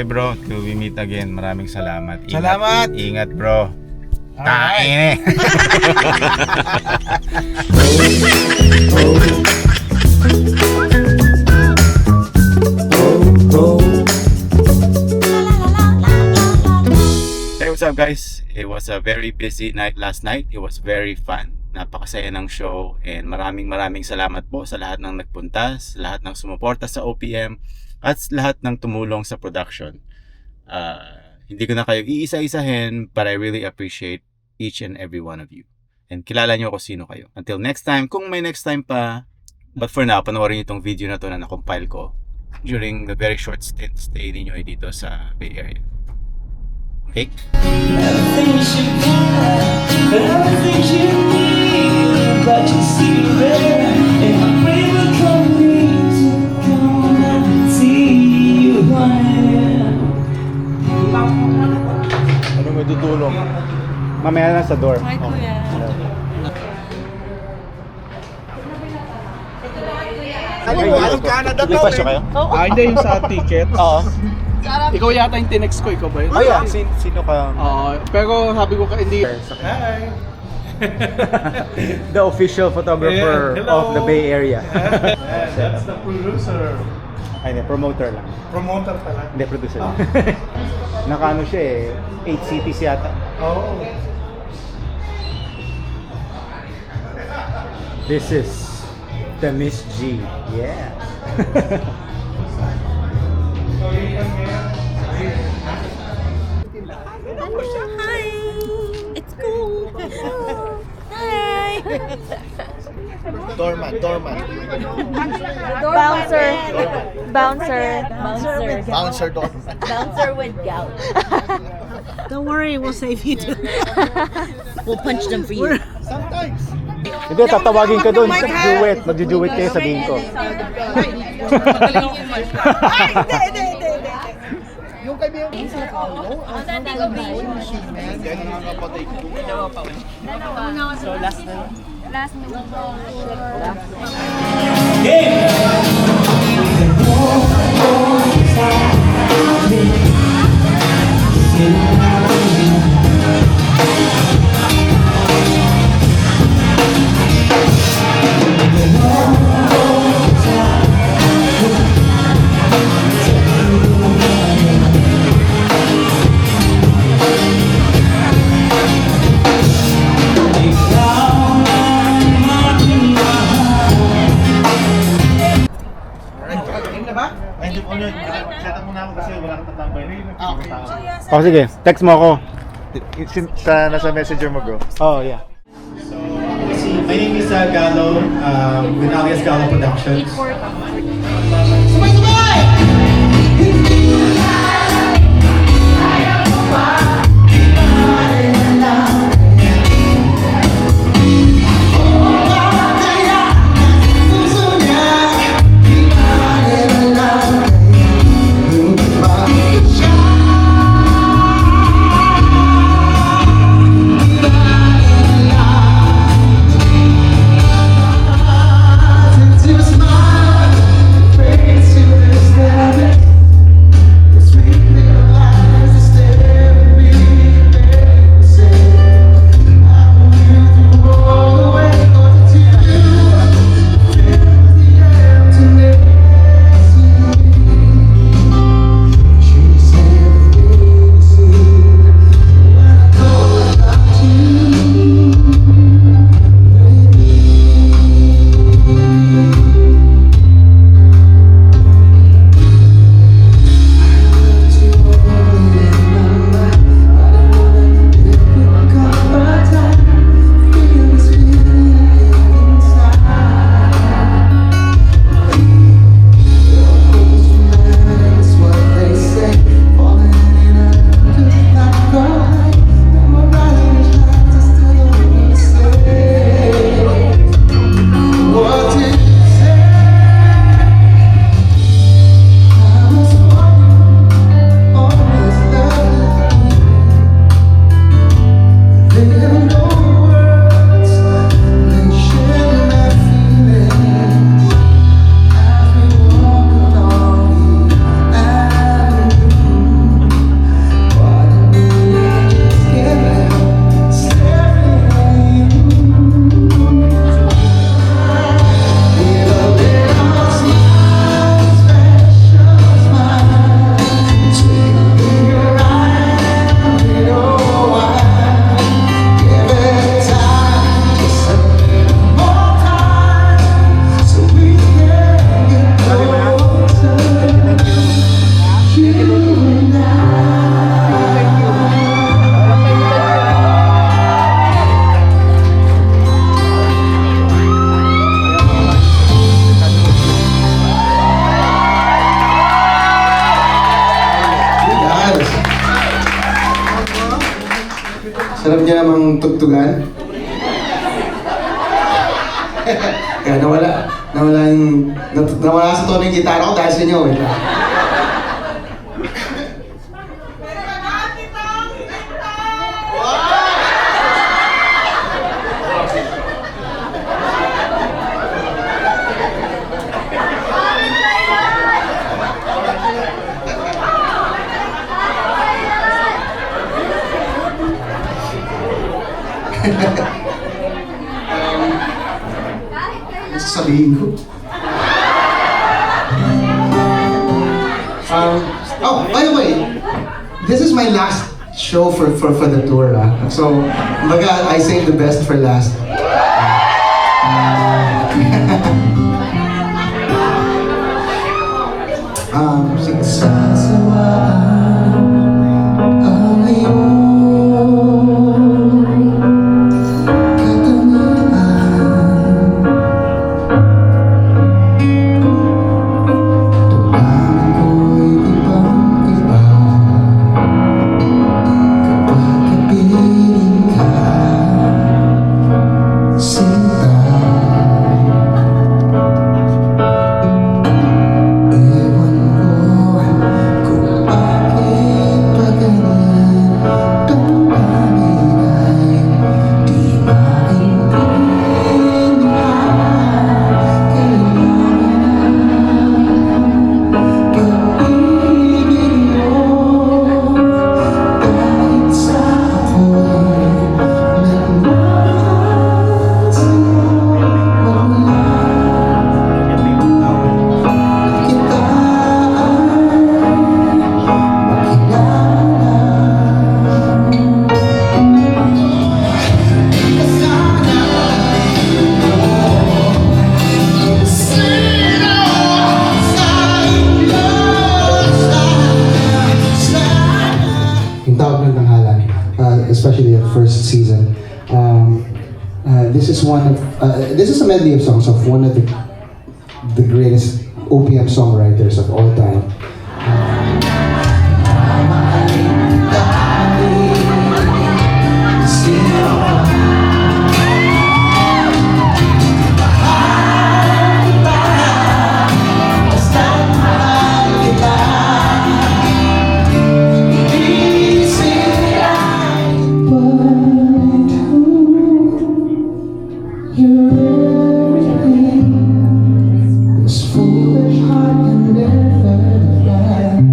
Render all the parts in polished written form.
bro, till we meet again. Maraming salamat. Salamat! Ingat bro. Alright. Tain Hey, what's up guys? It was a very busy night last night. It was very fun. Napakasaya ng show and maraming salamat po sa lahat ng nagpunta, sa lahat ng sumuporta sa OPM at sa lahat ng tumulong sa production. Hindi ko na kayo iisa-isahin, but I really appreciate each and every one of you. And kilala nyo kung sino kayo. Until next time, kung may next time pa. But for now, panoorin nyo itong video na to na nakompile ko during the very short stay ninyo dito sa Bay Area. Okay? Ano may tutulong? Mamaya na sa door. Hi, Kuya. Alam Canada daw Lipas nyo kayo? Hindi yung sa ticket. Oo. Ikaw yata yung tinext ko, ikaw ba yun? Oh yeah, sino ka? Pero sabi ko hindi. Hi! The official photographer Yeah, hello. of the Bay Area. That's the producer. Ay, hindi, promoter lang. Promoter pala. Hindi, producer lang. Nakaano siya eh, 8 cities yata. Oh. This is the Miss G. Yeah. Hi! It's cool! Hi! Dorman. Bouncer! Bouncer! Bouncer Dorman. Bouncer with gout. Don't worry, we'll save you too. We'll punch them for you. Sometimes. Hindi, tatawagin ka doon. Duet. Magjujuwet kayo, sabihin ko. Yung kaibigan ko sa Hindi ko yun. Set up muna ako kasi wala kang tatambay. Okay. Oh, sige. Text mo ako. Nasa messenger mo, bro. Oh, yeah. My name is Gallo, with alias Gallo Productions. To smile, face Sarap niya namang tugtugan. Kaya nawala sa tono yung gitara ko dahil sa inyo. Wait lang. Ano sasabihin ko? Oh, by the way, this is my last show for the tour. So, kumbaga, I saved the best for last. Sige. Ang iyong katangian, damdamin ko'y ibang-iba kapag kapiling ka, sinta. Ewan ko kung bakit pa ganyan, damdamin ay di maintindihan. Kailangan pag-ibig mo kahit sa ako'y nagmamahal sa'yo. Wag mo lang kita yung tawag ng tanghalan, especially at first season. This is this is a medley of songs of one of the greatest OPM songwriters of all time. This foolish heart can never fly.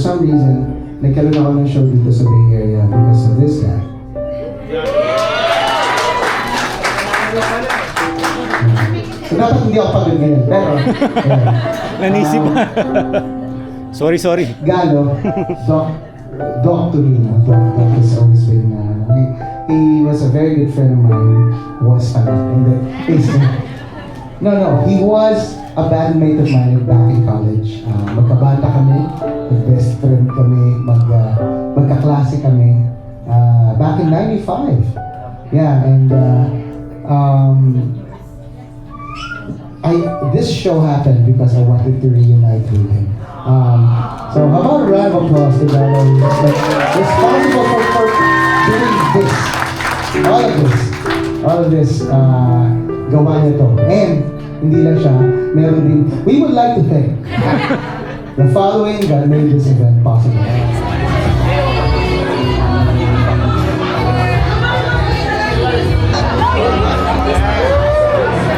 some reason, nagkaroon ako ng show dito sa Bay Area because of this guy. So dapat hindi ako pagod ngayon, pero... Nanisip. Sorry. Galo, Doc to me, Doc has always been, he was a very good friend of mine, was he was a bandmate of mine back in college. Magkabata kami, best friend kami, magkaklase kami, back in 95. Yeah, and this show happened because I wanted to reunite with him. So how about a round of applause to Galo? Responsible for doing this. All of this, gawa niya to. And, hindi lang siya, meron din, we would like to thank the following that made this event possible.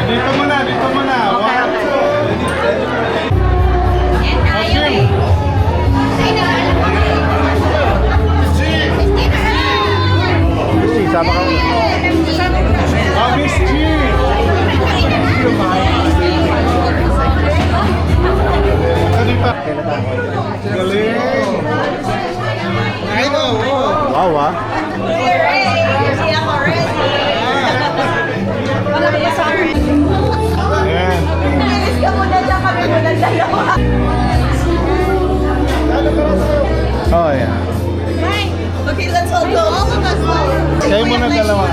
Dito muna. Sama ka. Miss G! Galing! Wow, ah. Ayan. Oh, yeah. Okay, let's all go. All of us. Kayo muna dalawa.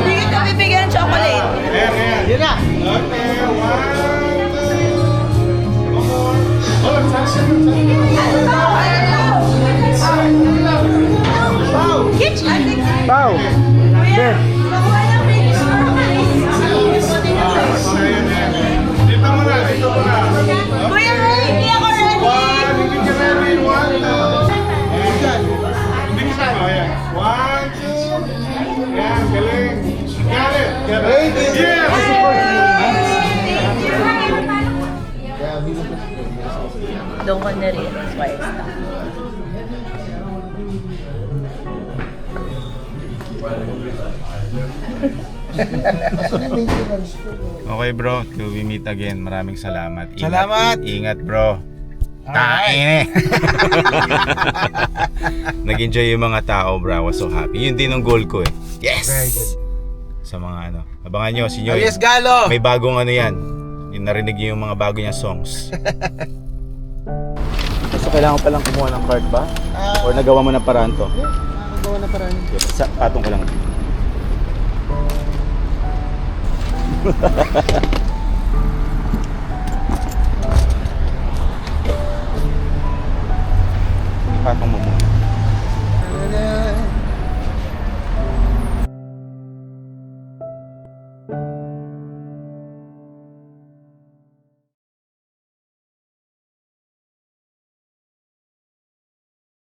Hindi ka bibigyan ng chocolate. Yun na. Okay, 1, 2. Pau! Ben! Dito muna. Kuya Ray, hindi ako ready. Hindi ka ready. 1, 2. Ayan. Hindi ka sa ayan. 1, 2. Ayan, galing. Galing. Yes! Don't want to read. That's why it's not. Okay bro, till we meet again. Maraming salamat. Salamat! Ingat bro. Tain eh. Nag-enjoy yung mga tao bro. I was so happy. Yun din ang goal ko eh. Yes! Sa mga ano. Abangan nyo, si Nyoy. Yes, Galo! May bagong ano yan. Yung narinig nyo yung mga bago niyang songs. So kailangan palang kumuha ng card ba? Or nagawa mo na paraan to? Nagawa na parang. Patong ko lang. Patong mo muna.